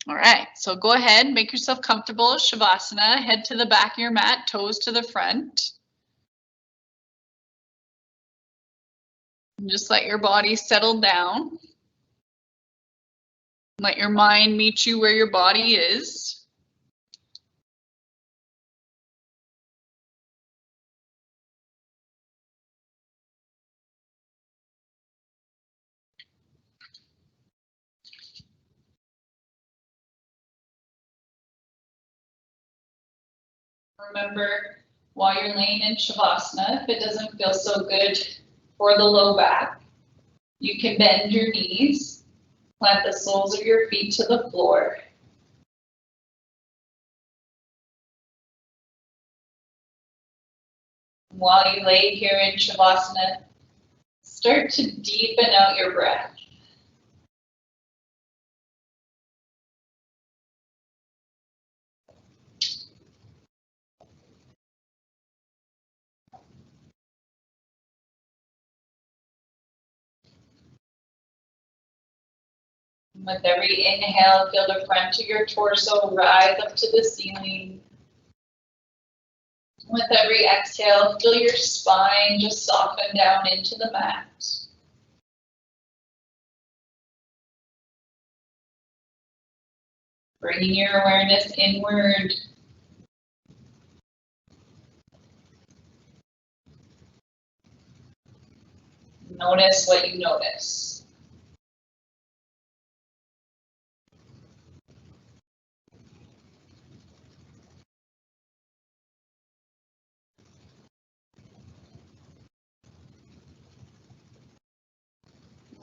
All right, so go ahead, make yourself comfortable. Shavasana, head to the back of your mat, toes to the front. And just let your body settle down. Let your mind meet you where your body is. Remember, while you're laying in Shavasana, if it doesn't feel so good for the low back, you can bend your knees, plant the soles of your feet to the floor. While you lay here in Shavasana, start to deepen out your breath. With every inhale, feel the front of your torso rise up to the ceiling. With every exhale, feel your spine just soften down into the mat. Bringing your awareness inward. Notice what you notice.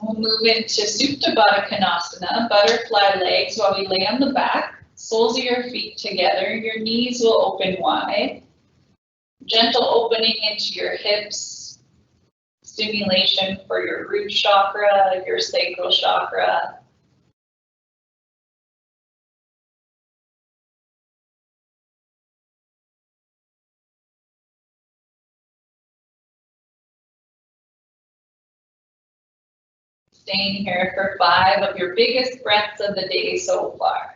We'll move into Supta Baddha Konasana, butterfly legs while we lay on the back, soles of your feet together, your knees will open wide. Gentle opening into your hips, stimulation for your root chakra, your sacral chakra. Staying here for 5 of your biggest breaths of the day so far.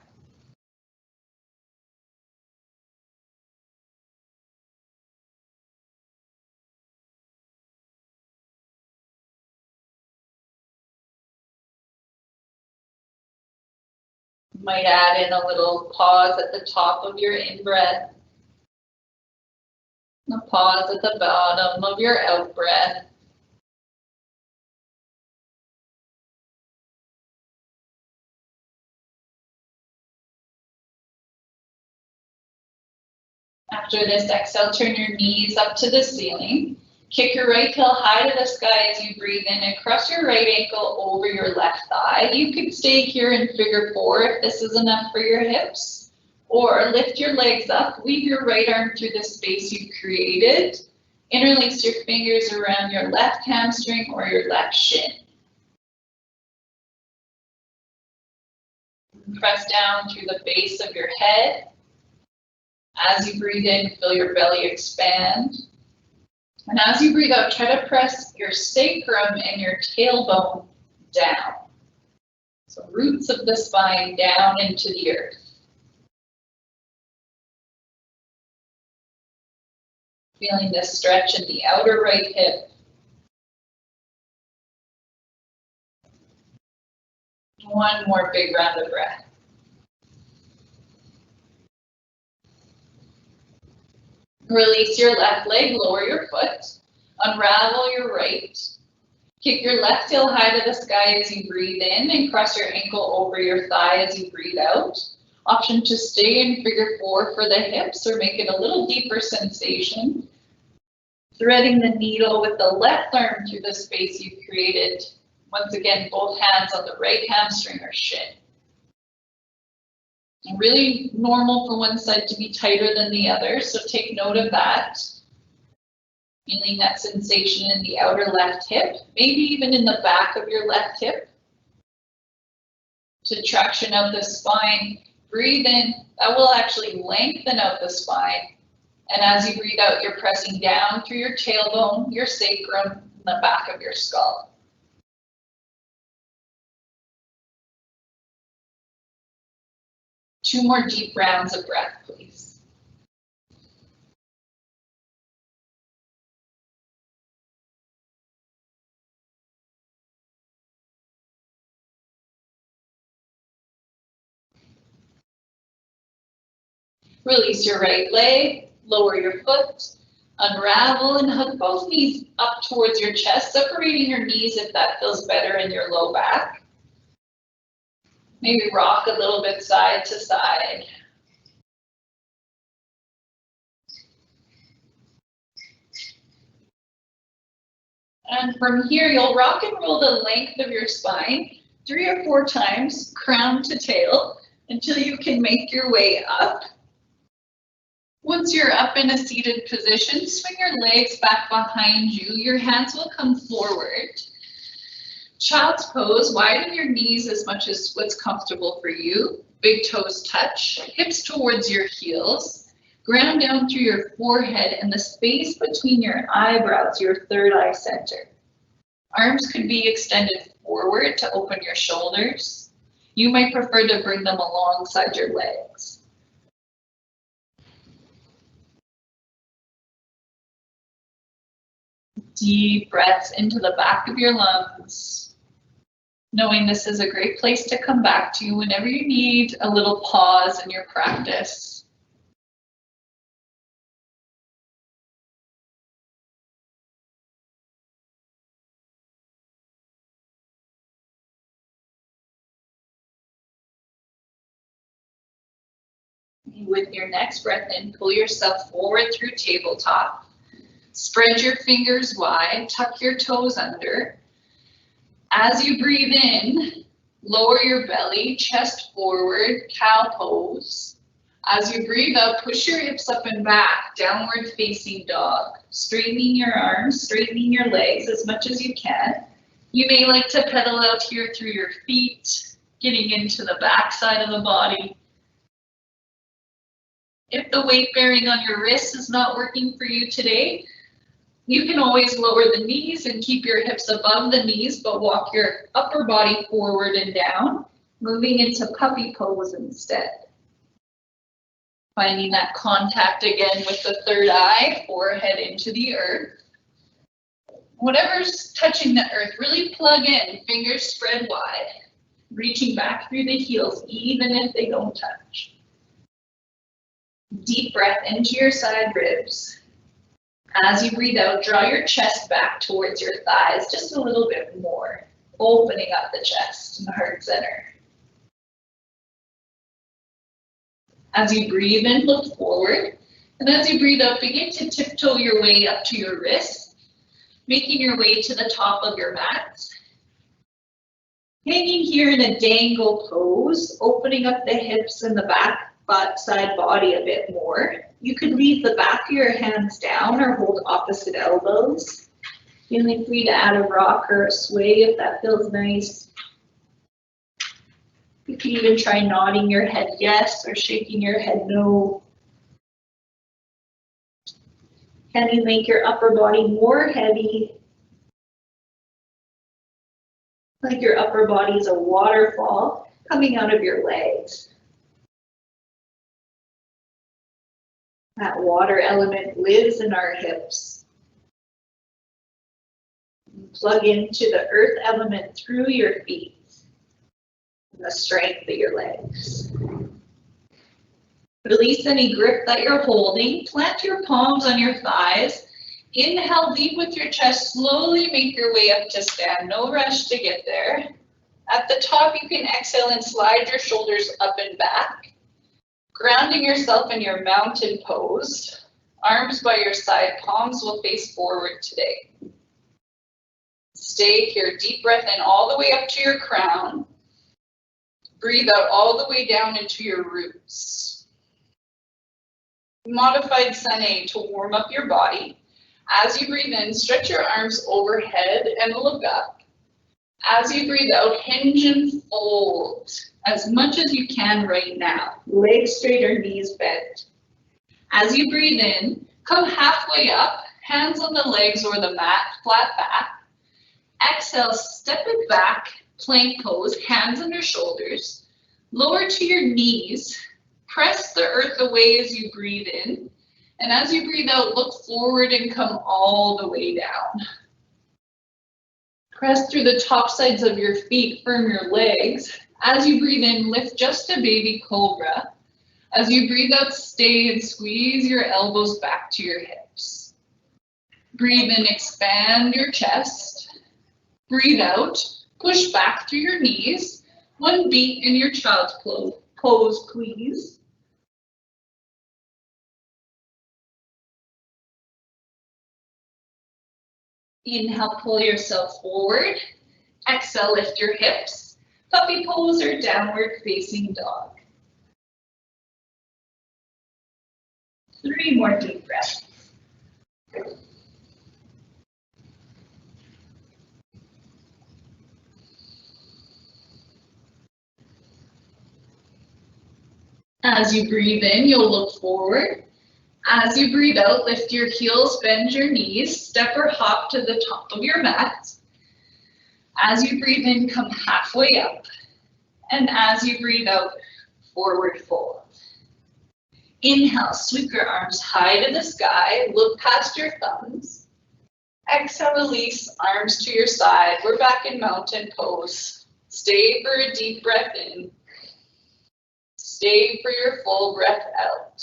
You might add in a little pause at the top of your in-breath. A pause at the bottom of your out-breath. After this exhale, turn your knees up to the ceiling. Kick your right heel high to the sky as you breathe in and cross your right ankle over your left thigh. You could stay here in figure 4 if this is enough for your hips. Or lift your legs up, weave your right arm through the space you created. Interlace your fingers around your left hamstring or your left shin. Press down through the base of your head. As you breathe in, feel your belly expand. And as you breathe out, try to press your sacrum and your tailbone down. So roots of the spine down into the earth. Feeling this stretch in the outer right hip. One more big round of breath. Release your left leg, lower your foot, unravel your right. Kick your left heel high to the sky as you breathe in and cross your ankle over your thigh as you breathe out. Option to stay in figure 4 for the hips or make it a little deeper sensation. Threading the needle with the left arm through the space you've created. Once again, both hands on the right hamstring or shin. Really normal for one side to be tighter than the other, so take note of that. Feeling that sensation in the outer left hip, maybe even in the back of your left hip. To traction out the spine, breathe in, that will actually lengthen out the spine. And as you breathe out, you're pressing down through your tailbone, your sacrum, and the back of your skull. 2 more deep rounds of breath, please. Release your right leg, lower your foot, unravel and hug both knees up towards your chest, separating your knees if that feels better in your low back. Maybe rock a little bit side to side. And from here, you'll rock and roll the length of your spine 3 or 4 times, crown to tail, until you can make your way up. Once you're up in a seated position, swing your legs back behind you. Your hands will come forward. Child's pose, widen your knees as much as what's comfortable for you. Big toes touch, hips towards your heels. Ground down through your forehead and the space between your eyebrows, your third eye center. Arms could be extended forward to open your shoulders. You might prefer to bring them alongside your legs. Deep breaths into the back of your lungs, knowing this is a great place to come back to whenever you need a little pause in your practice. With your next breath in, pull yourself forward through tabletop. Spread your fingers wide, tuck your toes under. As you breathe in, lower your belly, chest forward, cow pose. As you breathe out, push your hips up and back, downward facing dog. Straightening your arms, straightening your legs as much as you can. You may like to pedal out here through your feet, getting into the back side of the body. If the weight bearing on your wrists is not working for you today, you can always lower the knees and keep your hips above the knees, but walk your upper body forward and down, moving into puppy pose instead. Finding that contact again with the third eye, forehead into the earth. Whatever's touching the earth, really plug in, fingers spread wide, reaching back through the heels, even if they don't touch. Deep breath into your side ribs. As you breathe out, draw your chest back towards your thighs just a little bit more, opening up the chest and the heart center. As you breathe in, look forward, and as you breathe out, begin to tiptoe your way up to your wrists, making your way to the top of your mat. Hanging here in a dangle pose, opening up the hips and the back side body a bit more. You could leave the back of your hands down or hold opposite elbows. Feeling free to add a rock or a sway if that feels nice. You can even try nodding your head yes or shaking your head no. Can you make your upper body more heavy? Like your upper body is a waterfall coming out of your legs. That water element lives in our hips. Plug into the earth element through your feet and the strength of your legs. Release any grip that you're holding. Plant your palms on your thighs. Inhale deep with your chest. Slowly make your way up to stand. No rush to get there. At the top, you can exhale and slide your shoulders up and back. Grounding yourself in your mountain pose, arms by your side, palms will face forward today. Stay here, deep breath in all the way up to your crown. Breathe out all the way down into your roots. Modified sun A to warm up your body. As you breathe in, stretch your arms overhead and look up. As you breathe out, hinge and fold as much as you can right now. Legs straight or knees bent. As you breathe in, come halfway up, hands on the legs or the mat, flat back. Exhale, step it back, plank pose, hands under shoulders. Lower to your knees, Press the earth away as you breathe in. And as you breathe out, look forward and come all the way down. Press through the top sides of your feet, firm your legs. As you breathe in, lift just a baby cobra. As you breathe out, stay and squeeze your elbows back to your hips. Breathe in, expand your chest. Breathe out, push back through your knees. One beat in your child's pose, please. Inhale, pull yourself forward. Exhale, lift your hips. Puppy pose or downward facing dog. 3 more deep breaths. As you breathe in, you'll look forward. As you breathe out, lift your heels, bend your knees, step or hop to the top of your mat. As you breathe in, come halfway up. And as you breathe out, forward fold. Inhale, sweep your arms high to the sky, look past your thumbs. Exhale, release, arms to your side. We're back in mountain pose. Stay for a deep breath in. Stay for your full breath out.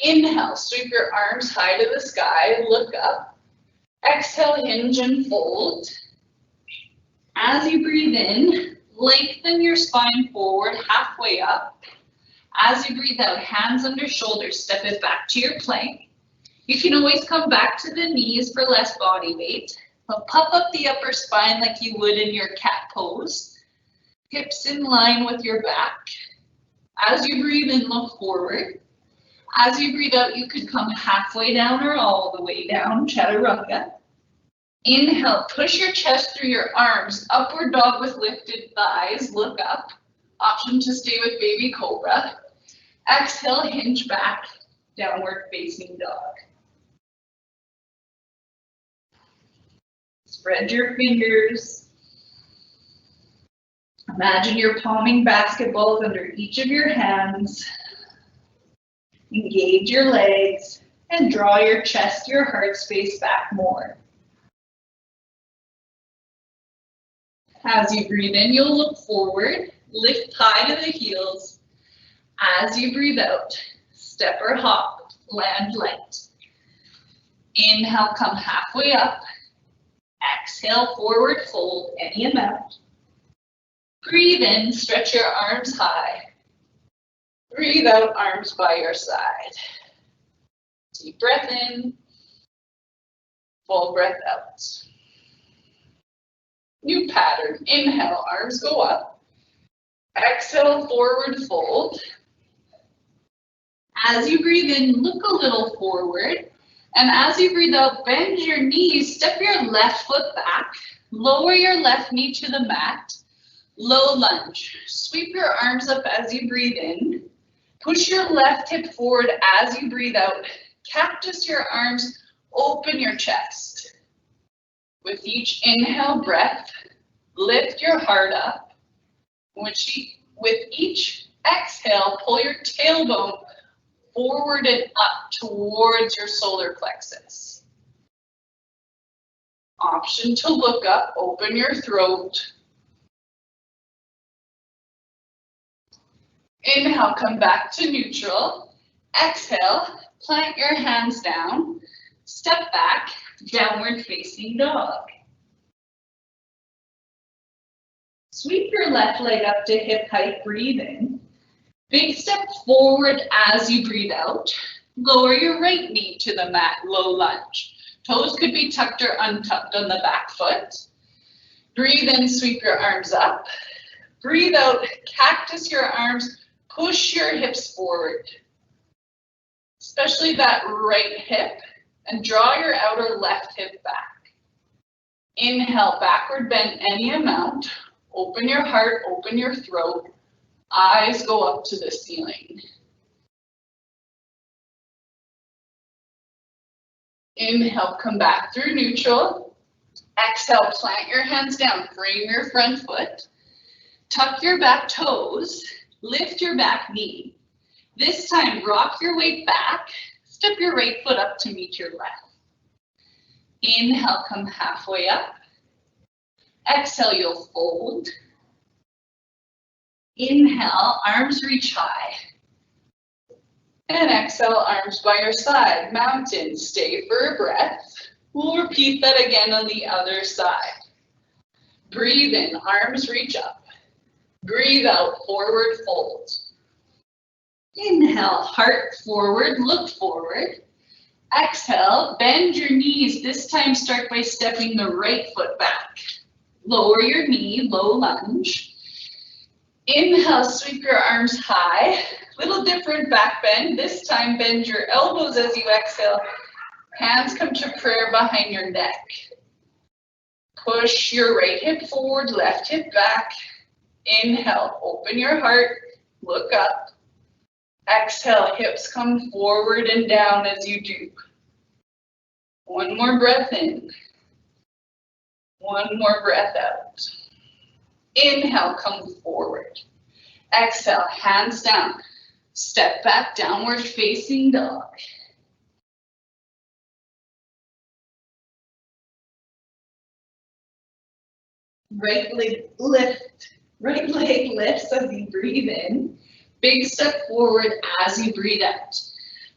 Inhale, sweep your arms high to the sky, look up. Exhale, hinge and fold. As you breathe in, lengthen your spine forward, halfway up. As you breathe out, hands under shoulders, step it back to your plank. You can always come back to the knees for less body weight. But puff up the upper spine like you would in your cat pose. Hips in line with your back. As you breathe in, look forward. As you breathe out, you could come halfway down or all the way down, chaturanga. Inhale, push your chest through your arms, upward dog with lifted thighs, look up. Option to stay with baby cobra. Exhale, hinge back, downward facing dog. Spread your fingers. Imagine you're palming basketballs under each of your hands. Engage your legs and draw your chest, your heart space back more. As you breathe in, you'll look forward, lift high to the heels. As you breathe out, step or hop, land light. Inhale, come halfway up. Exhale, forward fold any amount. Breathe in, stretch your arms high. Breathe out, arms by your side. Deep breath in, full breath out. New pattern. Inhale, arms go up. Exhale, forward fold. As you breathe in, look a little forward. And as you breathe out, bend your knees, step your left foot back, lower your left knee to the mat. Low lunge. Sweep your arms up as you breathe in. Push your left hip forward as you breathe out. Cactus your arms, open your chest. With each inhale breath, lift your heart up. With each exhale, pull your tailbone forward and up towards your solar plexus. Option to look up, open your throat. Inhale, come back to neutral. Exhale, plant your hands down. Step back, downward facing dog. Sweep your left leg up to hip height, breathe in. Big step forward as you breathe out. Lower your right knee to the mat, low lunge. Toes could be tucked or untucked on the back foot. Breathe in, sweep your arms up. Breathe out, cactus your arms. Push your hips forward, especially that right hip, and draw your outer left hip back. Inhale, backward bend any amount. Open your heart, open your throat. Eyes go up to the ceiling. Inhale, come back through neutral. Exhale, plant your hands down, frame your front foot. Tuck your back toes, lift your back knee. This time, rock your weight back, step your right foot up to meet your left. Inhale, come halfway up. Exhale, you'll fold. Inhale, arms reach high. And exhale, arms by your side, mountain. Stay for a breath. We'll repeat that again on the other side. Breathe in, arms reach up. Breathe out, forward fold. Inhale, heart forward, look forward. Exhale, bend your knees. This time start by stepping the right foot back. Lower your knee, low lunge. Inhale, sweep your arms high. Little different back bend. This time bend your elbows as you exhale. Hands come to prayer behind your neck. Push your right hip forward, left hip back. Inhale, open your heart, look up. Exhale, hips come forward and down as you do. One more breath in. One more breath out. Inhale, come forward. Exhale, hands down. Step back, downward facing dog. Right leg lifts as you breathe in. Big step forward as you breathe out.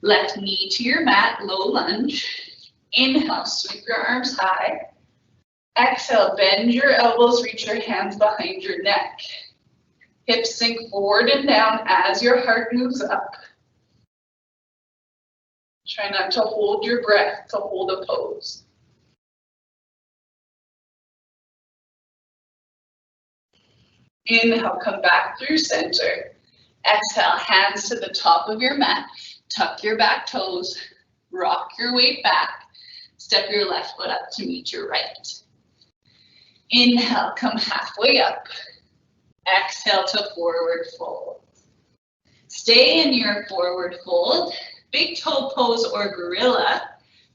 Left knee to your mat, low lunge. Inhale, sweep your arms high. Exhale, bend your elbows, reach your hands behind your neck. Hips sink forward and down as your heart moves up. Try not to hold your breath to hold a pose. Inhale, come back through center. Exhale, hands to the top of your mat. Tuck your back toes. Rock your weight back. Step your left foot up to meet your right. Inhale, come halfway up. Exhale to forward fold. Stay in your forward fold. Big toe pose or gorilla.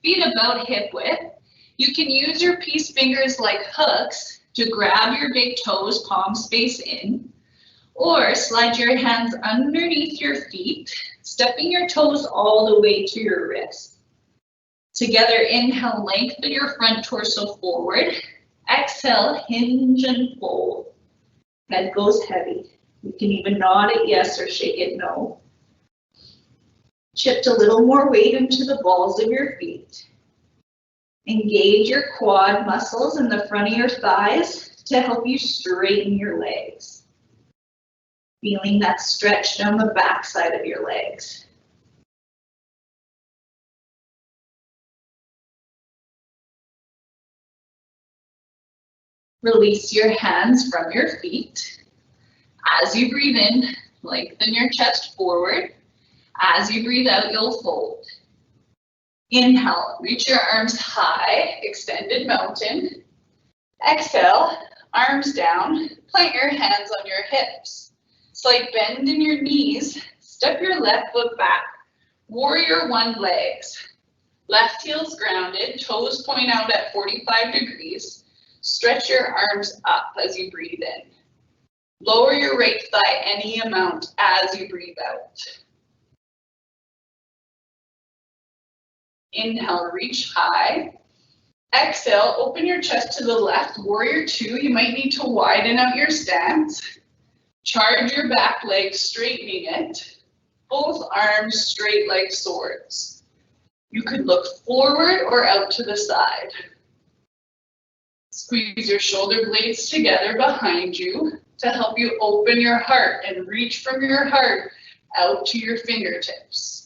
Feet about hip width. You can use your peace fingers like hooks to grab your big toes, palm space in. Or slide your hands underneath your feet, stepping your toes all the way to your wrist. Together, inhale, lengthen your front torso forward. Exhale, hinge and fold. Head goes heavy. You can even nod it yes or shake it no. Shift a little more weight into the balls of your feet. Engage your quad muscles in the front of your thighs to help you straighten your legs. Feeling that stretch down the back side of your legs. Release your hands from your feet. As you breathe in, lengthen your chest forward. As you breathe out, you'll fold. Inhale, reach your arms high, extended mountain. Exhale, arms down, plant your hands on your hips. Slight bend in your knees, step your left foot back. Warrior one legs. Left heel's grounded, toes point out at 45 degrees. Stretch your arms up as you breathe in. Lower your right thigh any amount as you breathe out. Inhale, reach high. Exhale, open your chest to the left, warrior two. You might need to widen out your stance. Charge your back leg, straightening it. Both arms straight like swords. You could look forward or out to the side. Squeeze your shoulder blades together behind you to help you open your heart and reach from your heart out to your fingertips.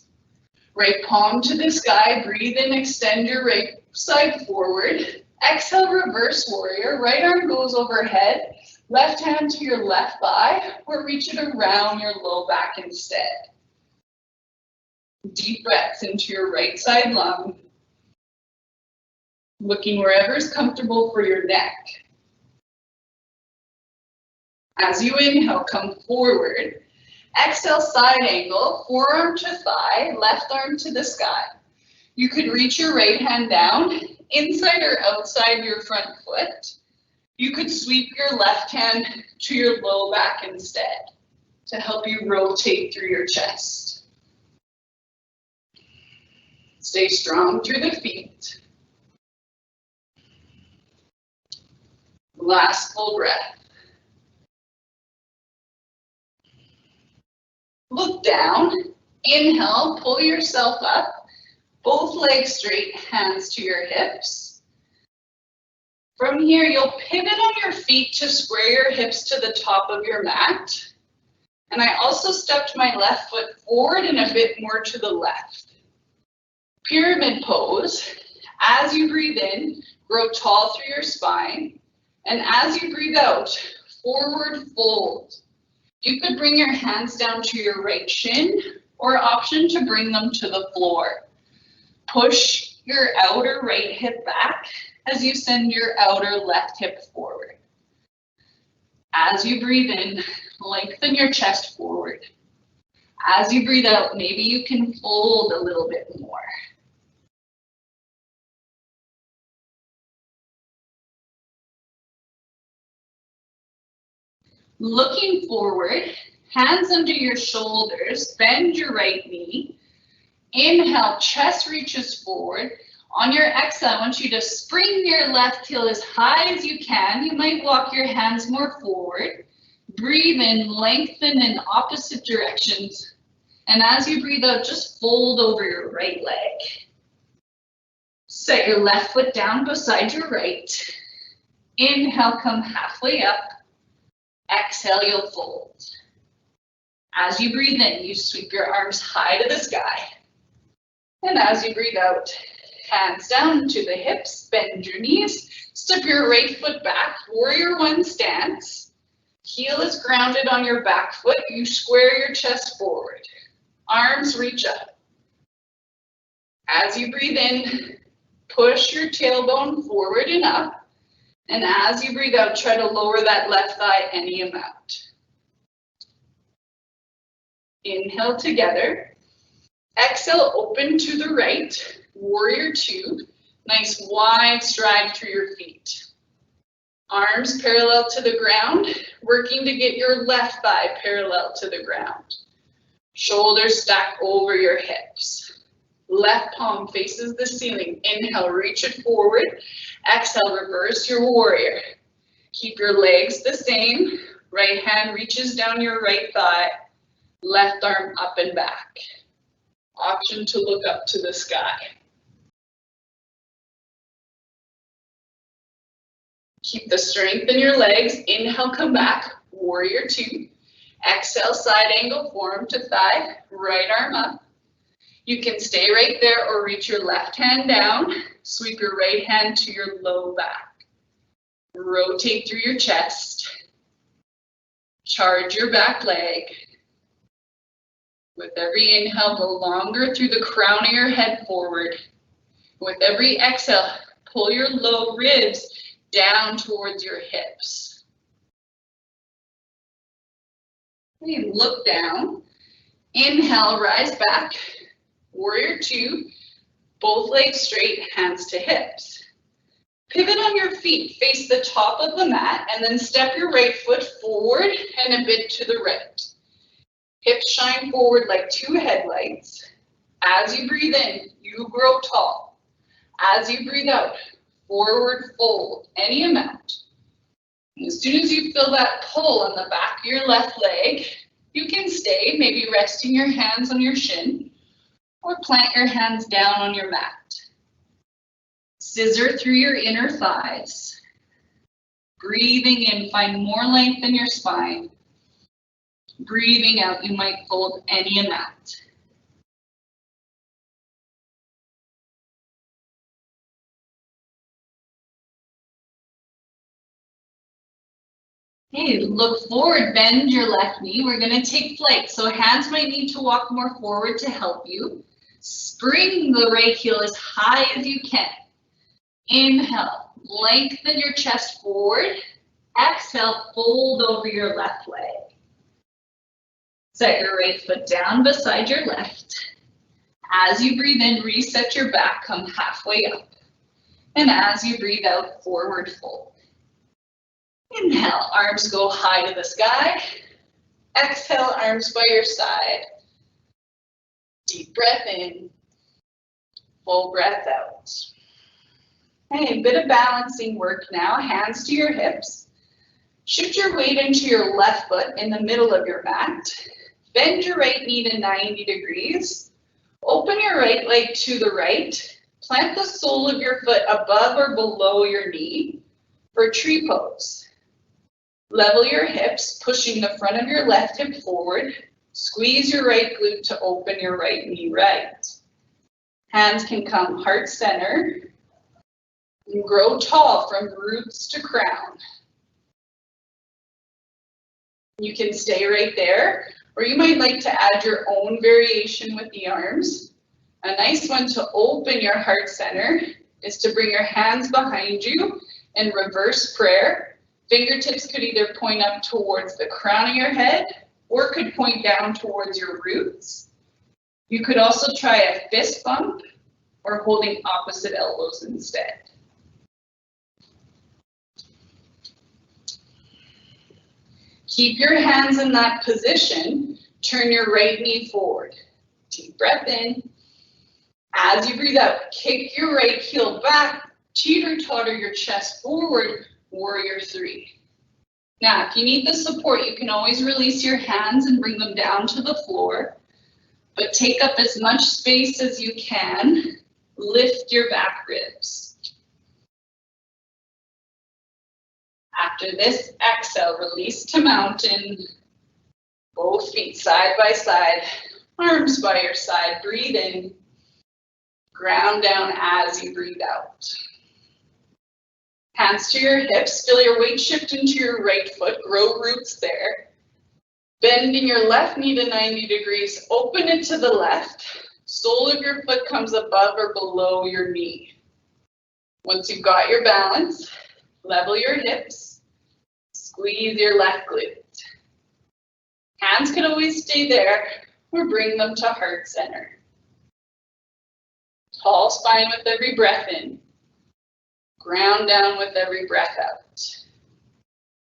Right palm to the sky, breathe in, extend your right side forward. Exhale, reverse warrior, right arm goes overhead, left hand to your left thigh, or reach it around your low back instead. Deep breaths into your right side lung. Looking wherever's comfortable for your neck. As you inhale, come forward. Exhale, side angle, forearm to thigh, left arm to the sky. You could reach your right hand down, inside or outside your front foot. You could sweep your left hand to your low back instead to help you rotate through your chest. Stay strong through the feet. Last full breath. Look down. Inhale, pull yourself up. Both legs straight, hands to your hips. From here, you'll pivot on your feet to square your hips to the top of your mat. And I also stepped my left foot forward and a bit more to the left. Pyramid pose. As you breathe in, grow tall through your spine. And as you breathe out, forward fold. You could bring your hands down to your right shin or option to bring them to the floor. Push your outer right hip back as you send your outer left hip forward. As you breathe in, lengthen your chest forward. As you breathe out, maybe you can fold a little bit more. Looking forward, hands under your shoulders, bend your right knee. Inhale, chest reaches forward. On your exhale, I want you to spring your left heel as high as you can. You might walk your hands more forward. Breathe in, lengthen in opposite directions. And as you breathe out, just fold over your right leg. Set your left foot down beside your right. Inhale, come halfway up. Exhale, you'll fold. As you breathe in, you sweep your arms high to the sky. And as you breathe out, hands down to the hips, bend your knees, step your right foot back, warrior one stance. Heel is grounded on your back foot, you square your chest forward. Arms reach up. As you breathe in, push your tailbone forward and up. And as you breathe out, try to lower that left thigh any amount. Inhale together. Exhale, open to the right. Warrior two. Nice wide stride through your feet. Arms parallel to the ground, working to get your left thigh parallel to the ground. Shoulders stack over your hips. Left palm faces the ceiling. Inhale, reach it forward. Exhale, reverse your warrior. Keep your legs the same. Right hand reaches down your right thigh. Left arm up and back. Option to look up to the sky. Keep the strength in your legs. Inhale, come back. Warrior two. Exhale, side angle, forearm to thigh. Right arm up. You can stay right there or reach your left hand down. Sweep your right hand to your low back. Rotate through your chest. Charge your back leg. With every inhale, go longer through the crown of your head forward. With every exhale, pull your low ribs down towards your hips. Okay, look down. Inhale, rise back. Warrior two, both legs straight, hands to hips. Pivot on your feet, face the top of the mat, and then step your right foot forward and a bit to the right. Hips shine forward like two headlights. As you breathe in, you grow tall. As you breathe out, forward fold, any amount. And as soon as you feel that pull on the back of your left leg, you can stay, maybe resting your hands on your shin, or plant your hands down on your mat. Scissor through your inner thighs. Breathing in, find more length in your spine. Breathing out, you might fold any amount. Okay, look forward, bend your left knee. We're going to take flight, so hands might need to walk more forward to help you. Spring the right heel as high as you can. Inhale, lengthen your chest forward. Exhale, fold over your left leg. Set your right foot down beside your left. As you breathe in, reset your back, come halfway up. And as you breathe out, forward fold. Inhale, arms go high to the sky. Exhale, arms by your side. Deep breath in, full breath out. Okay, a bit of balancing work now, hands to your hips. Shift your weight into your left foot in the middle of your mat. Bend your right knee to 90 degrees. Open your right leg to the right. Plant the sole of your foot above or below your knee for tree pose. Level your hips, pushing the front of your left hip forward. Squeeze your right glute to open your right knee right. Hands can come heart center. And grow tall from roots to crown. You can stay right there, or you might like to add your own variation with the arms. A nice one to open your heart center is to bring your hands behind you in reverse prayer. Fingertips could either point up towards the crown of your head or could point down towards your roots. You could also try a fist bump or holding opposite elbows instead. Keep your hands in that position. Turn your right knee forward. Deep breath in. As you breathe out, kick your right heel back, teeter-totter your chest forward, warrior three. Now, if you need the support, you can always release your hands and bring them down to the floor, but take up as much space as you can. Lift your back ribs. After this, exhale, release to mountain. Both feet side by side, arms by your side, breathe in. Ground down as you breathe out. Hands to your hips, feel your weight shift into your right foot, grow roots there. Bending your left knee to 90 degrees, open it to the left. Sole of your foot comes above or below your knee. Once you've got your balance, level your hips, squeeze your left glute. Hands can always stay there or bring them to heart center. Tall spine with every breath in. Ground down with every breath out.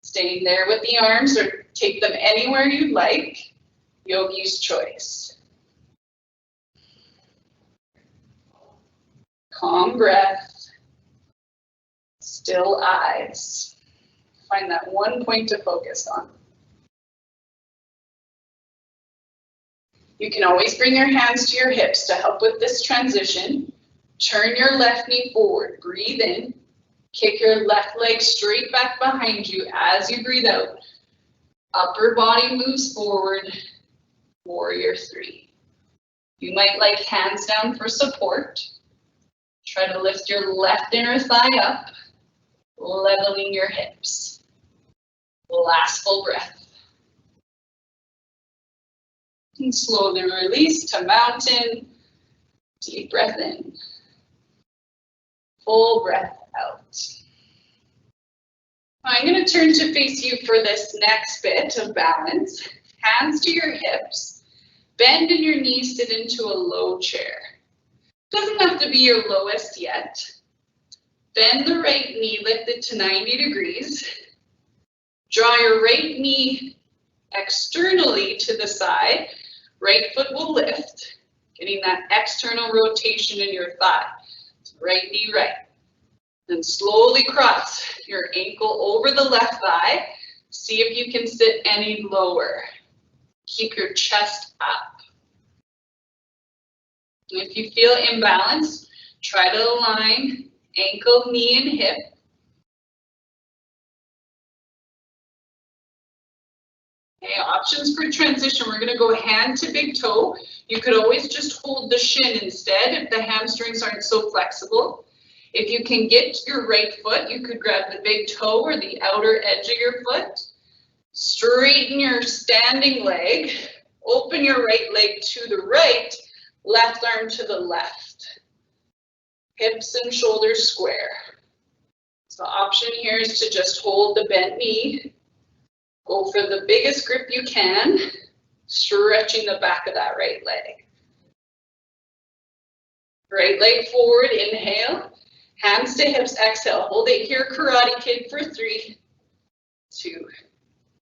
Staying there with the arms or take them anywhere you'd like. Yogi's choice. Calm breath. Still eyes. Find that one point to focus on. You can always bring your hands to your hips to help with this transition. Turn your left knee forward, breathe in. Kick your left leg straight back behind you as you breathe out. Upper body moves forward, warrior three. You might like hands down for support. Try to lift your left inner thigh up, leveling your hips. Last full breath. And slowly release to mountain. Deep breath in. Full breath out. I'm going to turn to face you for this next bit of balance. Hands to your hips. Bend in your knees, sit into a low chair. Doesn't have to be your lowest yet. Bend the right knee, lift it to 90 degrees. Draw your right knee externally to the side. Right foot will lift, getting that external rotation in your thigh. Right knee right. Then slowly cross your ankle over the left thigh. See if you can sit any lower. Keep your chest up. And if you feel imbalanced, try to align ankle, knee, and hip. Okay, options for transition. We're going to go hand to big toe. You could always just hold the shin instead if the hamstrings aren't so flexible. If you can get your right foot, you could grab the big toe or the outer edge of your foot. Straighten your standing leg. Open your right leg to the right, left arm to the left. Hips and shoulders square. So the option here is to just hold the bent knee. Go for the biggest grip you can, stretching the back of that right leg. Right leg forward, inhale. Hands to hips, exhale. Hold it here, Karate Kid for 3, 2,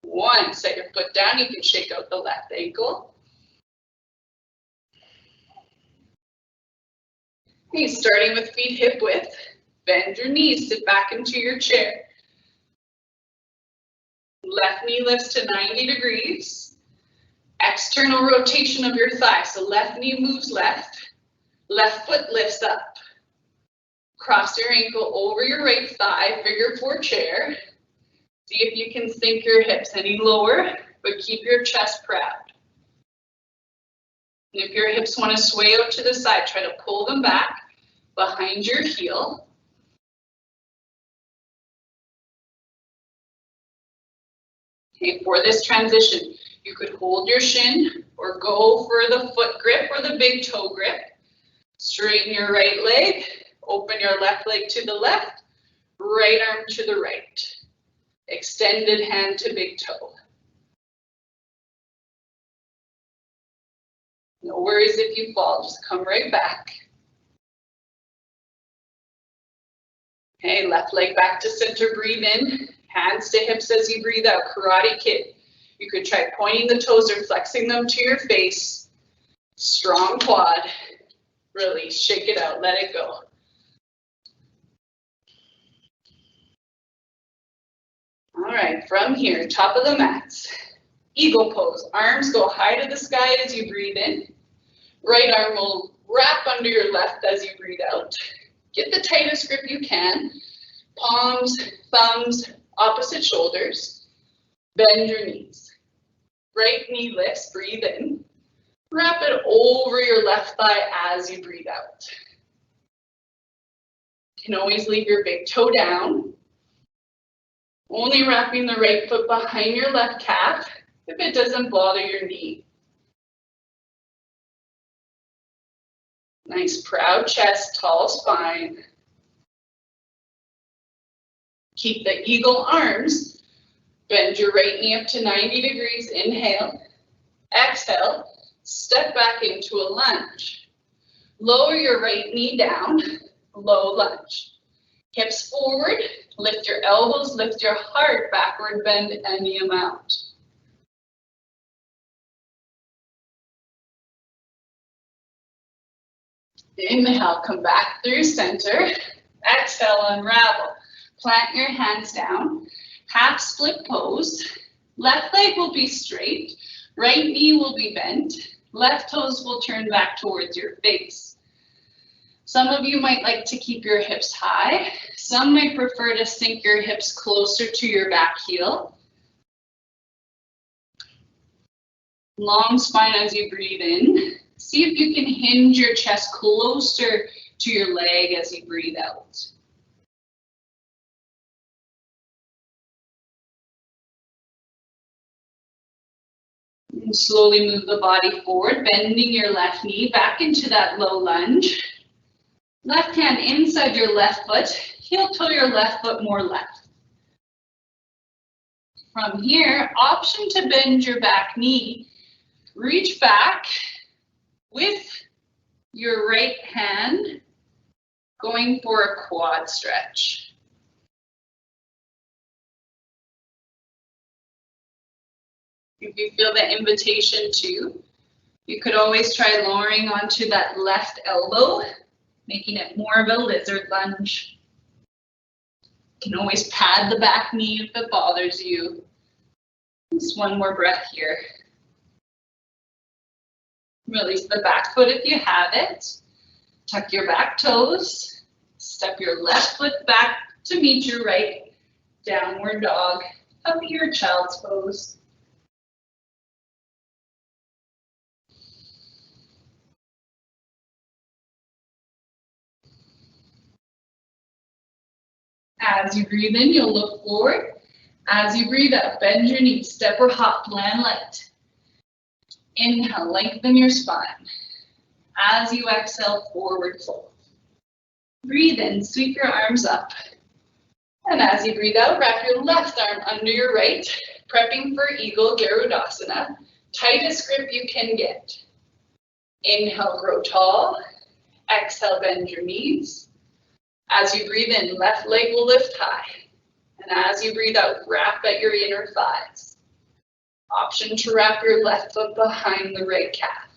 1. Set your foot down. You can shake out the left ankle. Okay, starting with feet hip width. Bend your knees, sit back into your chair. Left knee lifts to 90 degrees. External rotation of your thigh. So left knee moves left. Left foot lifts up. Cross your ankle over your right thigh, figure 4 chair. See if you can sink your hips any lower, but keep your chest proud. And if your hips want to sway out to the side, try to pull them back behind your heel. Okay, for this transition, you could hold your shin or go for the foot grip or the big toe grip. Straighten your right leg, open your left leg to the left, right arm to the right. Extended hand to big toe. No worries if you fall, just come right back. Okay, left leg back to center, breathe in. Hands to hips as you breathe out, Karate Kid. You could try pointing the toes or flexing them to your face. Strong quad. Release, shake it out, let it go. All right, from here, top of the mats. Eagle pose, arms go high to the sky as you breathe in. Right arm will wrap under your left as you breathe out. Get the tightest grip you can. Palms, thumbs, opposite shoulders. Bend your knees. Right knee lifts, breathe in. Wrap it over your left thigh as you breathe out. You can always leave your big toe down. Only wrapping the right foot behind your left calf if it doesn't bother your knee. Nice proud chest, tall spine. Keep the eagle arms. Bend your right knee up to 90 degrees. Inhale. Exhale. Step back into a lunge. Lower your right knee down. Low lunge. Hips forward. Lift your elbows. Lift your heart. Backward bend any amount. Inhale, come back through center. Exhale, unravel. Plant your hands down. Half split pose. Left leg will be straight. Right knee will be bent. Left toes will turn back towards your face. Some of you might like to keep your hips high. Some might prefer to sink your hips closer to your back heel. Long spine as you breathe in. See if you can hinge your chest closer to your leg as you breathe out. And slowly move the body forward, bending your left knee back into that low lunge. Left hand inside your left foot, heel toe your left foot more left. From here, option to bend your back knee. Reach back with your right hand, going for a quad stretch. If you feel the invitation to, you could always try lowering onto that left elbow, making it more of a lizard lunge. You can always pad the back knee if it bothers you. Just one more breath here. Release the back foot if you have it. Tuck your back toes. Step your left foot back to meet your right. Downward dog. Up your child's pose. As you breathe in, you'll look forward. As you breathe out, bend your knees, step or hop, land light. Inhale, lengthen your spine. As you exhale, forward fold. Breathe in, sweep your arms up. And as you breathe out, wrap your left arm under your right, prepping for Eagle Garudasana. Tightest grip you can get. Inhale, grow tall. Exhale, bend your knees. As you breathe in, left leg will lift high. And as you breathe out, wrap at your inner thighs. Option to wrap your left foot behind the right calf.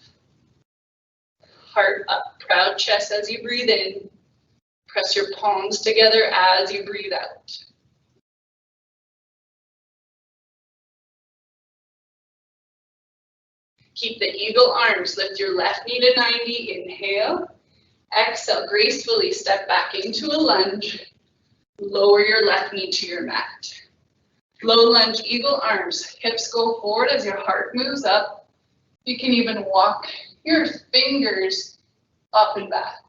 Heart up, proud chest as you breathe in. Press your palms together as you breathe out. Keep the eagle arms, lift your left knee to 90, inhale. Exhale, gracefully step back into a lunge. Lower your left knee to your mat. Low lunge, eagle arms, hips go forward as your heart moves up. You can even walk your fingers up and back.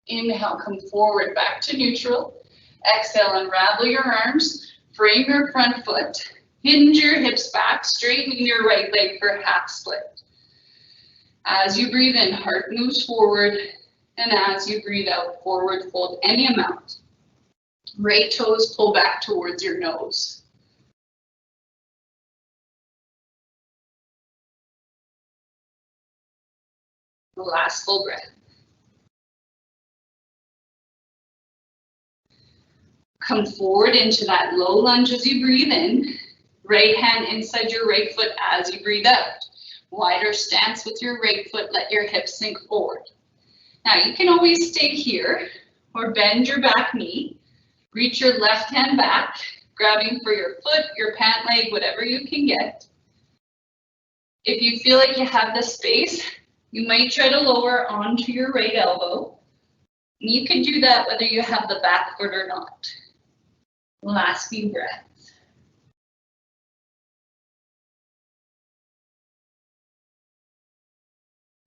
Inhale, come forward, back to neutral. Exhale, unravel your arms, frame your front foot, hinge your hips back, straighten your right leg for half split. As you breathe in, heart moves forward, and as you breathe out, forward fold any amount. Right toes pull back towards your nose. The last full breath. Come forward into that low lunge as you breathe in. Right hand inside your right foot as you breathe out. Wider stance with your right foot, let your hips sink forward. Now you can always stay here or bend your back knee. Reach your left hand back, grabbing for your foot, your pant leg, whatever you can get. If you feel like you have the space, you might try to lower onto your right elbow. And you can do that whether you have the back foot or not. Last few breaths.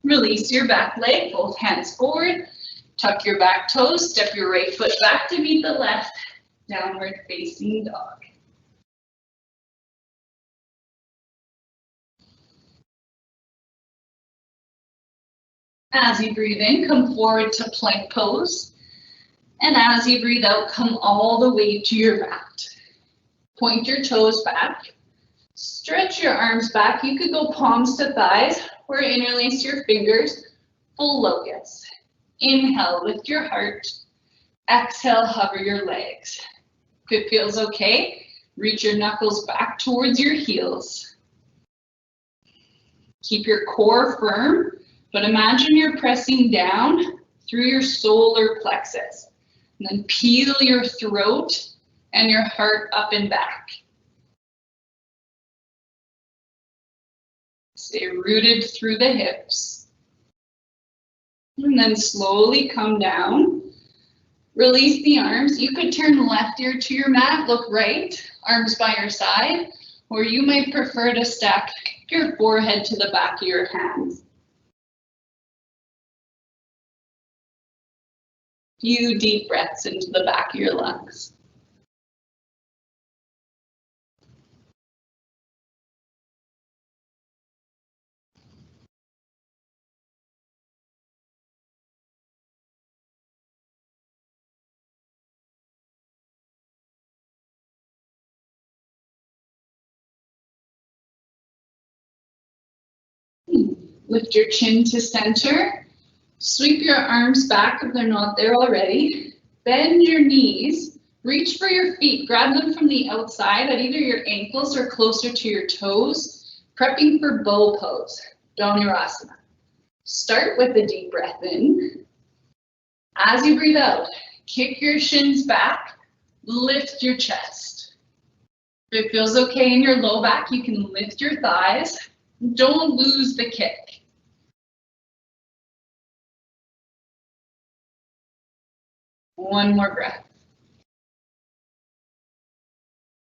Release your back leg, both hands forward. Tuck your back toes, step your right foot back to meet the left. Downward facing dog. As you breathe in, come forward to plank pose. And as you breathe out, come all the way to your mat. Point your toes back. Stretch your arms back. You could go palms to thighs or interlace your fingers. Full locust. Inhale, lift your heart. Exhale, hover your legs. If it feels okay, reach your knuckles back towards your heels. Keep your core firm, but imagine you're pressing down through your solar plexus. And then peel your throat and your heart up and back. Stay rooted through the hips. And then slowly come down. Release the arms. You could turn left ear to your mat, look right, arms by your side, or you might prefer to stack your forehead to the back of your hands. Few deep breaths into the back of your lungs. Lift your chin to center. Sweep your arms back if they're not there already. Bend your knees. Reach for your feet. Grab them from the outside at either your ankles or closer to your toes. Prepping for bow pose, Garudasana. Start with a deep breath in. As you breathe out, kick your shins back. Lift your chest. If it feels okay in your low back, you can lift your thighs. Don't lose the kick. One more breath.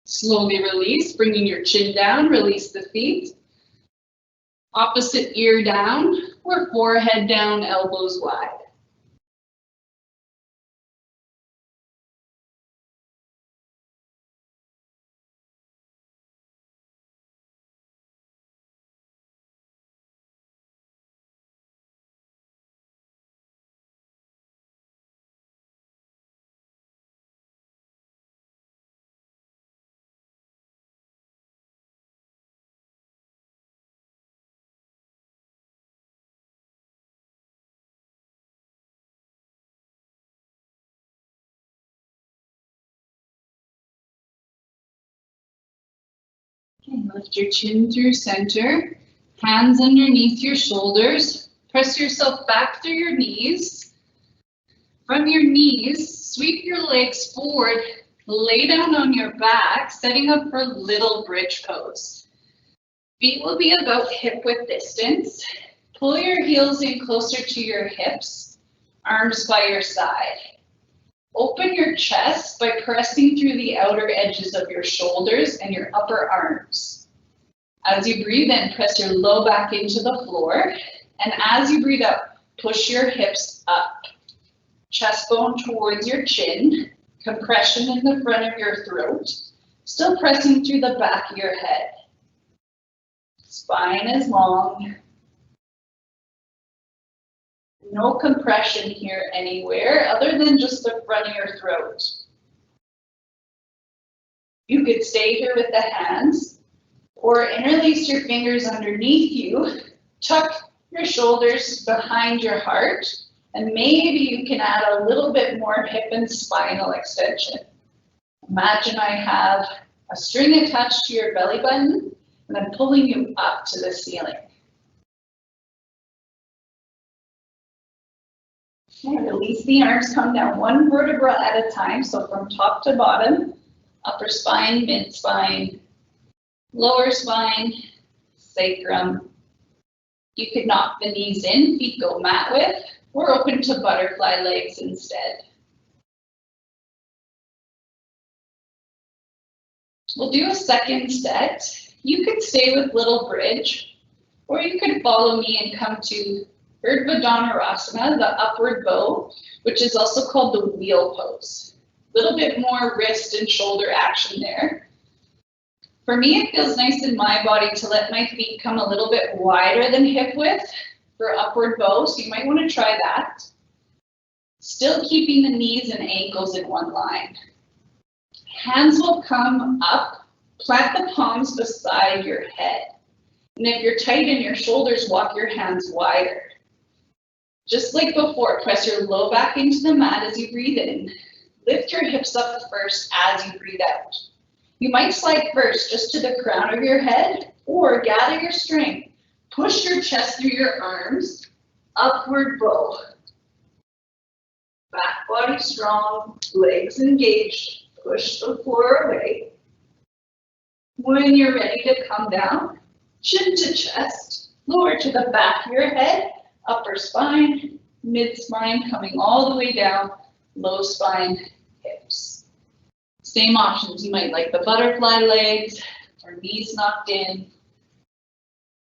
Slowly release, bringing your chin down, release the feet. Opposite ear down or forehead down, elbows wide. Okay, lift your chin through center, hands underneath your shoulders. Press yourself back through your knees. From your knees, sweep your legs forward, lay down on your back, setting up for little bridge pose. Feet will be about hip width distance. Pull your heels in closer to your hips, arms by your side. Open your chest by pressing through the outer edges of your shoulders and your upper arms. As you breathe in, press your low back into the floor. And as you breathe out, push your hips up. Chest bone towards your chin. Compression in the front of your throat. Still pressing through the back of your head. Spine is long. No compression here anywhere other than just the front of your throat. You could stay here with the hands or interlace your fingers underneath you, tuck your shoulders behind your heart, and maybe you can add a little bit more hip and spinal extension. Imagine I have a string attached to your belly button and I'm pulling you up to the ceiling. Okay, release the arms, come down one vertebra at a time. So from top to bottom, upper spine, mid spine, lower spine, sacrum. You could knock the knees in, feet go mat width, or open to butterfly legs instead. We'll do a second set. You could stay with little bridge, or you could follow me and come to hereby, the upward bow, which is also called the wheel pose. A little bit more wrist and shoulder action there. For me, it feels nice in my body to let my feet come a little bit wider than hip width for upward bow, so you might want to try that. Still keeping the knees and ankles in one line. Hands will come up, plant the palms beside your head. And if you're tight in your shoulders, walk your hands wider. Just like before, press your low back into the mat as you breathe in. Lift your hips up first as you breathe out. You might slide first just to the crown of your head, or gather your strength. Push your chest through your arms, upward bow. Back body strong, legs engaged. Push the floor away. When you're ready to come down, chin to chest, lower to the back of your head, upper spine, mid spine coming all the way down, low spine, hips. Same options, you might like the butterfly legs or knees knocked in.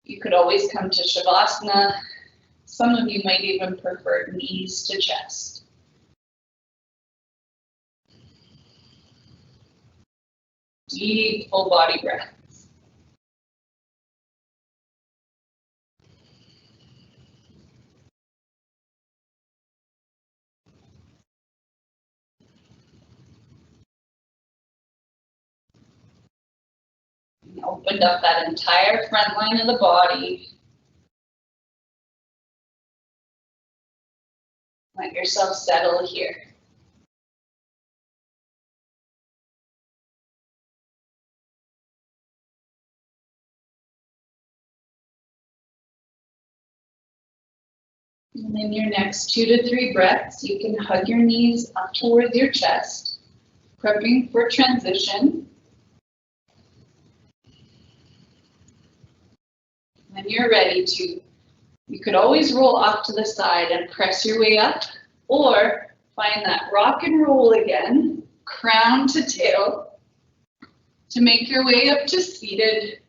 You could always come to Shavasana. Some of you might even prefer knees to chest. Deep full body breath. Opened up that entire front line of the body. Let yourself settle here. And in your next 2 to 3 breaths, you can hug your knees up towards your chest, prepping for transition. When you're ready to, you could always roll off to the side and press your way up, or find that rock and roll again, crown to tail, to make your way up to seated,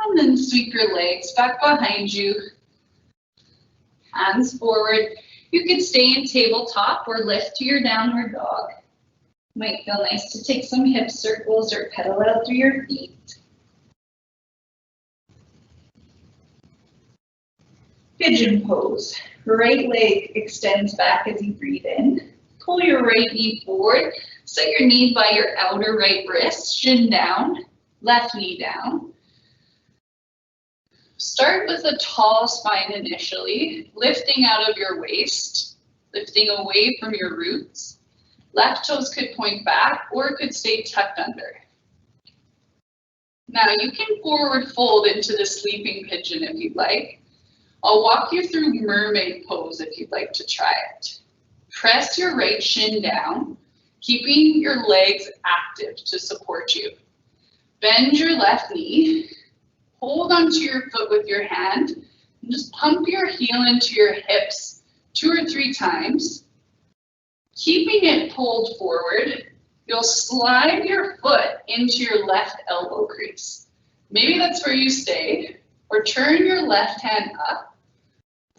and then sweep your legs back behind you, hands forward. You could stay in tabletop or lift to your downward dog. Might feel nice to take some hip circles or pedal out through your feet. Pigeon pose. Right leg extends back as you breathe in. Pull your right knee forward. Set your knee by your outer right wrist. Shin down. Left knee down. Start with a tall spine initially, lifting out of your waist, lifting away from your roots. Left toes could point back or could stay tucked under. Now you can forward fold into the sleeping pigeon if you'd like. I'll walk you through Mermaid Pose if you'd like to try it. Press your right shin down, keeping your legs active to support you. Bend your left knee, hold onto your foot with your hand, and just pump your heel into your hips 2 or 3 times. Keeping it pulled forward, you'll slide your foot into your left elbow crease. Maybe that's where you stay, or turn your left hand up,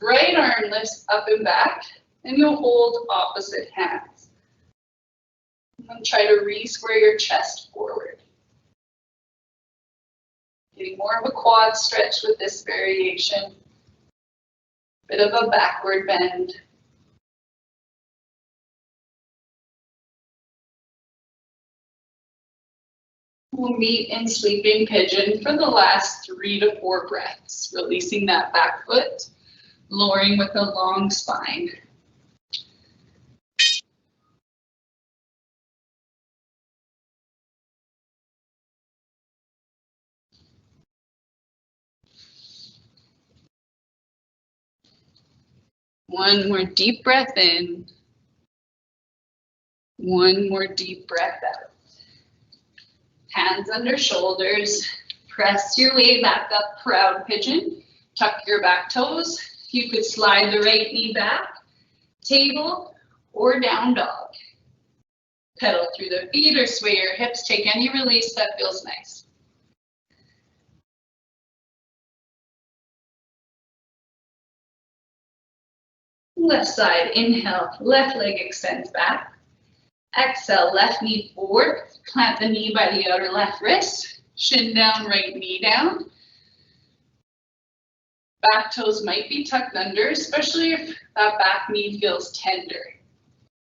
right arm lifts up and back, and you'll hold opposite hands. And try to re-square your chest forward. Getting more of a quad stretch with this variation. Bit of a backward bend. We'll meet in sleeping pigeon for the last 3 to 4 breaths, releasing that back foot, lowering with a long spine. One more deep breath in. One more deep breath out. Hands under shoulders. Press your way back up, proud pigeon. Tuck your back toes. You could slide the right knee back, table, or down dog. Pedal through the feet or sway your hips. Take any release that feels nice. Left side, inhale, left leg extends back. Exhale, left knee forward. Plant the knee by the outer left wrist. Shin down, right knee down. Back toes might be tucked under, especially if that back knee feels tender.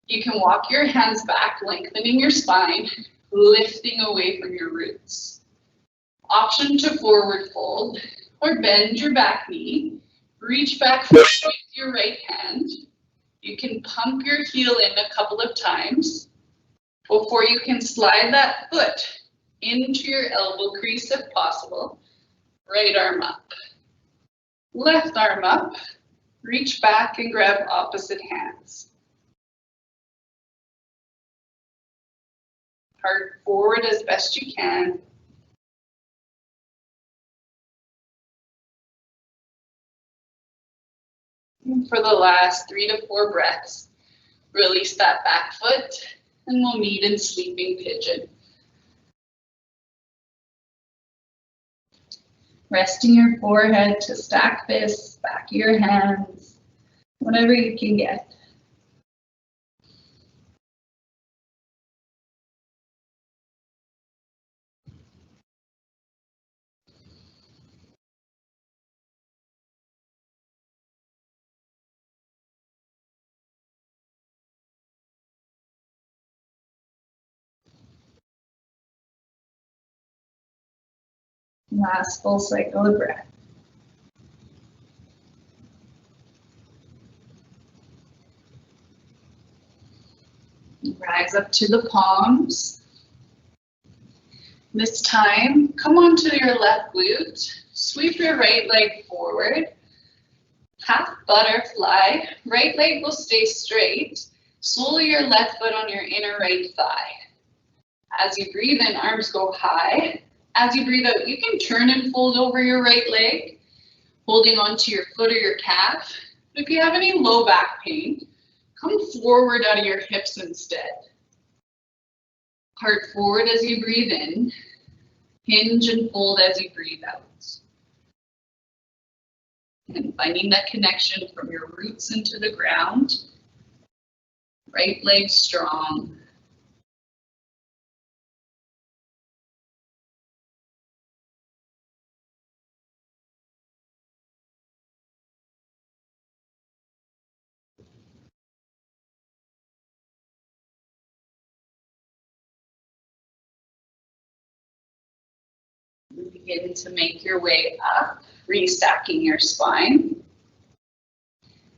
You can walk your hands back, lengthening your spine, lifting away from your roots. Option to forward fold or bend your back knee. Reach back forward with your right hand. You can pump your heel in a couple of times before you can slide that foot into your elbow crease if possible. Right arm up. Left arm up. Reach back and grab opposite hands. Heart forward as best you can. And for the last 3 to 4 breaths, release that back foot and we'll meet in sleeping pigeon. Resting your forehead to stack fists, back of your hands, whatever you can get. Last full cycle of breath. Rise up to the palms. This time, come onto your left glute. Sweep your right leg forward. Half butterfly. Right leg will stay straight. Slowly your left foot on your inner right thigh. As you breathe in, arms go high. As you breathe out, you can turn and fold over your right leg, holding onto your foot or your calf. If you have any low back pain, come forward out of your hips instead. Heart forward as you breathe in. Hinge and fold as you breathe out. And finding that connection from your roots into the ground. Right leg strong. Begin to make your way up, restacking your spine.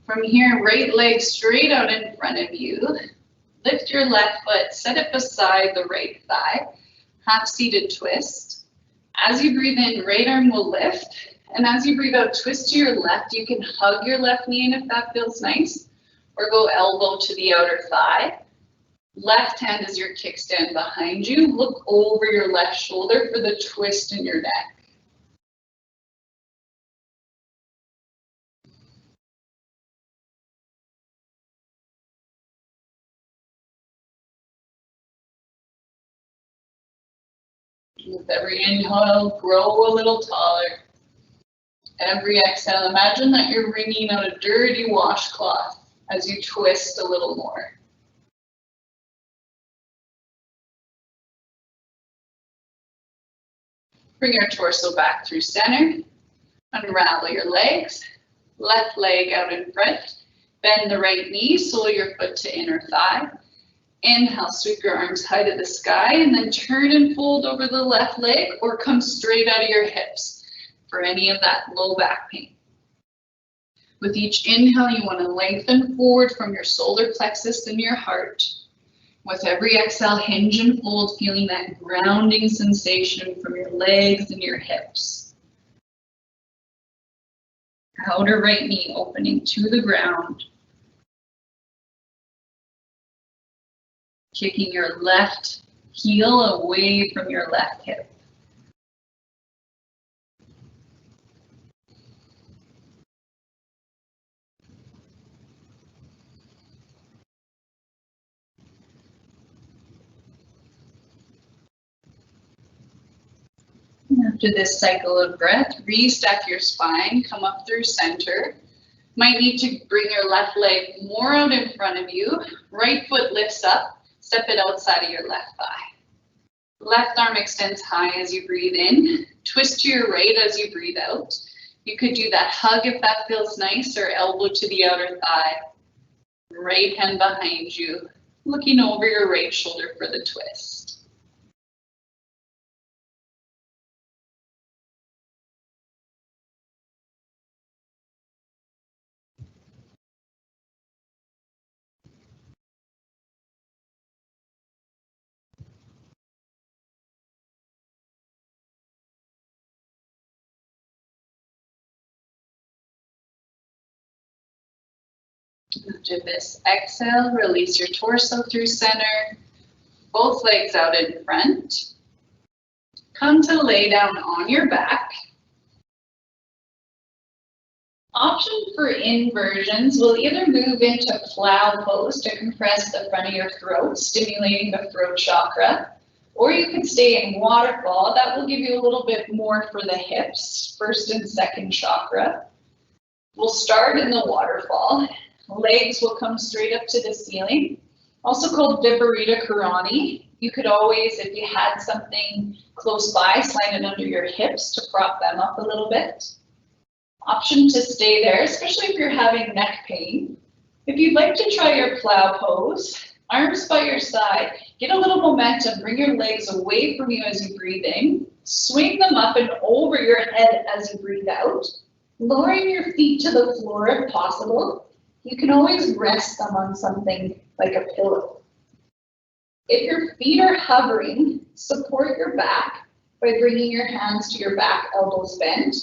From here, right leg straight out in front of you. Lift your left foot, set it beside the right thigh. Half seated twist. As you breathe in, right arm will lift. And as you breathe out, twist to your left. You can hug your left knee in if that feels nice, or go elbow to the outer thigh. Left hand is your kickstand behind you. Look over your left shoulder for the twist in your neck. With every inhale, grow a little taller. Every exhale, imagine that you're wringing out a dirty washcloth as you twist a little more. Bring your torso back through center. Unravel your legs. Left leg out in front. Bend the right knee, sole your foot to inner thigh. Inhale, sweep your arms high to the sky, and then turn and fold over the left leg or come straight out of your hips for any of that low back pain. With each inhale, you want to lengthen forward from your solar plexus and your heart. With every exhale, hinge and fold, feeling that grounding sensation from your legs and your hips. Outer right knee opening to the ground. Kicking your left heel away from your left hip. After this cycle of breath, restack your spine, come up through center. Might need to bring your left leg more out in front of you. Right foot lifts up. Step it outside of your left thigh. Left arm extends high as you breathe in. Twist to your right as you breathe out. You could do that hug if that feels nice, or elbow to the outer thigh. Right hand behind you, looking over your right shoulder for the twist. After this exhale, release your torso through center, both legs out in front. Come to lay down on your back. Option for inversions will either move into Plow Pose to compress the front of your throat, stimulating the throat chakra, or you can stay in Waterfall. That will give you a little bit more for the hips, first and second chakra. We'll start in the Waterfall. Legs will come straight up to the ceiling, also called Viparita Karani. You could always, if you had something close by, slide it under your hips to prop them up a little bit. Option to stay there, especially if you're having neck pain. If you'd like to try your Plow Pose, arms by your side, get a little momentum, bring your legs away from you as you breathe in, swing them up and over your head as you breathe out, lowering your feet to the floor if possible. You can always rest them on something like a pillow. If your feet are hovering, support your back by bringing your hands to your back, elbows bent.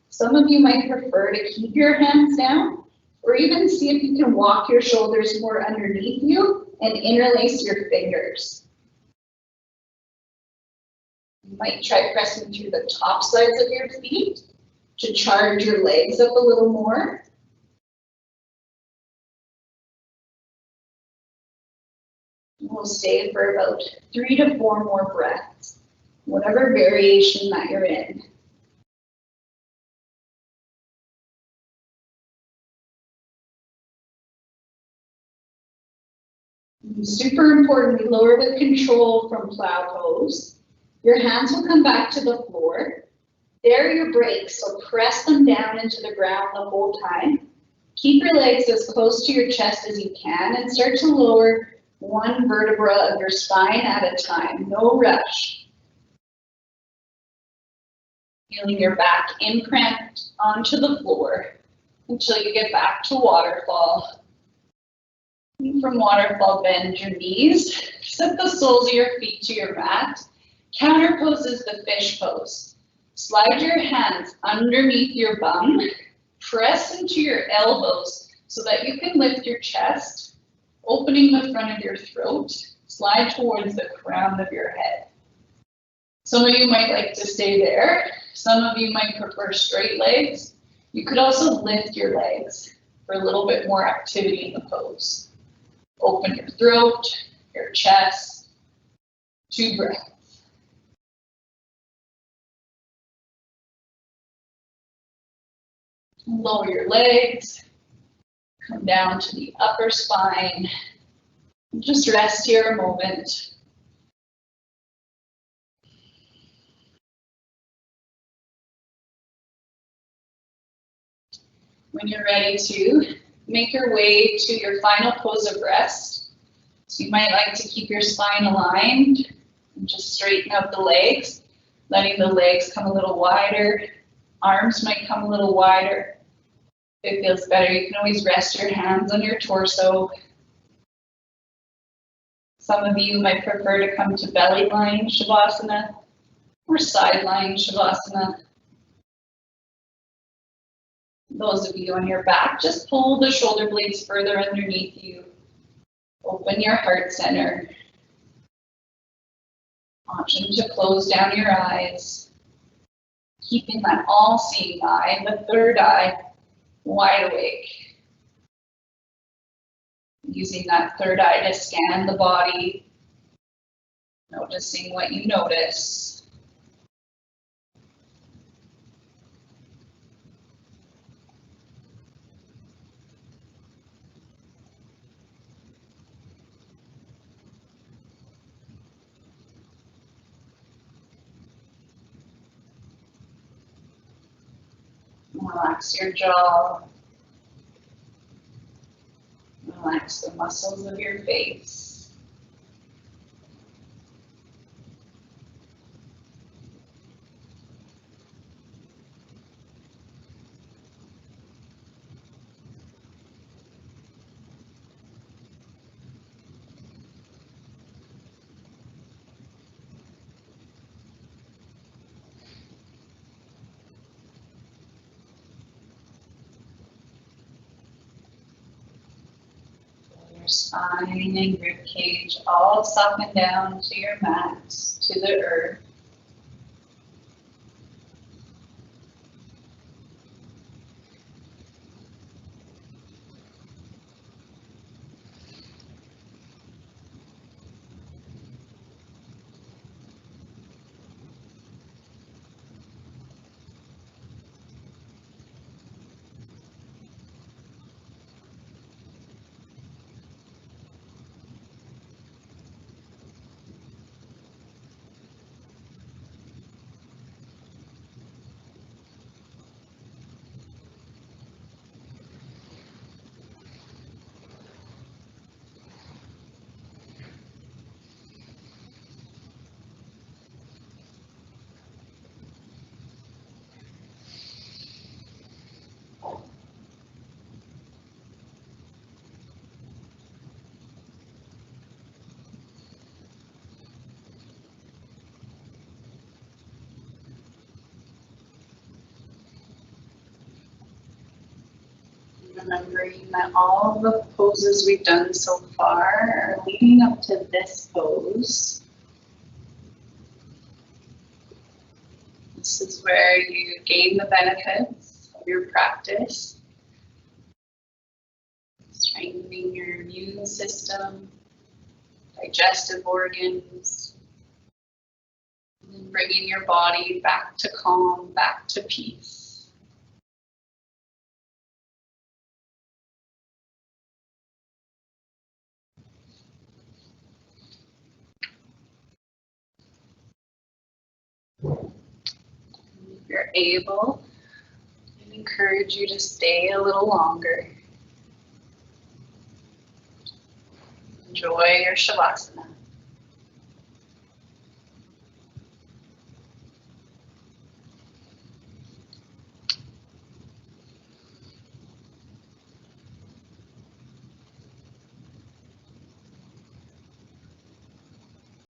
Some of you might prefer to keep your hands down, or even see if you can walk your shoulders more underneath you and interlace your fingers. You might try pressing through the top sides of your feet to charge your legs up a little more. We'll stay for about 3 to 4 more breaths, whatever variation that you're in. Super important, we lower with control from Plow Pose. Your hands will come back to the floor. There are your brakes, so press them down into the ground the whole time. Keep your legs as close to your chest as you can and start to lower one vertebra of your spine at a time, no rush. Feeling your back imprint onto the floor until you get back to Waterfall. And from Waterfall, bend your knees, set the soles of your feet to your mat. Counter pose is the fish pose. Slide your hands underneath your bum. Press into your elbows so that you can lift your chest, opening the front of your throat. Slide towards the crown of your head. Some of you might like to stay there. Some of you might prefer straight legs. You could also lift your legs for a little bit more activity in the pose. Open your throat, your chest. 2 breaths. Lower your legs. Come down to the upper spine. Just rest here a moment. When you're ready to make your way to your final pose of rest. So you might like to keep your spine aligned and just straighten out the legs, letting the legs come a little wider. Arms might come a little wider. If it feels better, you can always rest your hands on your torso. Some of you might prefer to come to belly lying Shavasana or side lying Shavasana. Those of you on your back, just pull the shoulder blades further underneath you. Open your heart center. Option to close down your eyes. Keeping that all-seeing eye, the third eye, wide awake. Using that third eye to scan the body. Noticing what you notice. Relax your jaw. Relax the muscles of your face. Your spine and rib cage all soften down to your mat, to the earth. Remembering that all the poses we've done so far are leading up to this pose. This is where you gain the benefits of your practice. Strengthening your immune system, digestive organs, and then bringing your body back to calm, back to peace. If you're able, I encourage you to stay a little longer. Enjoy your Shavasana.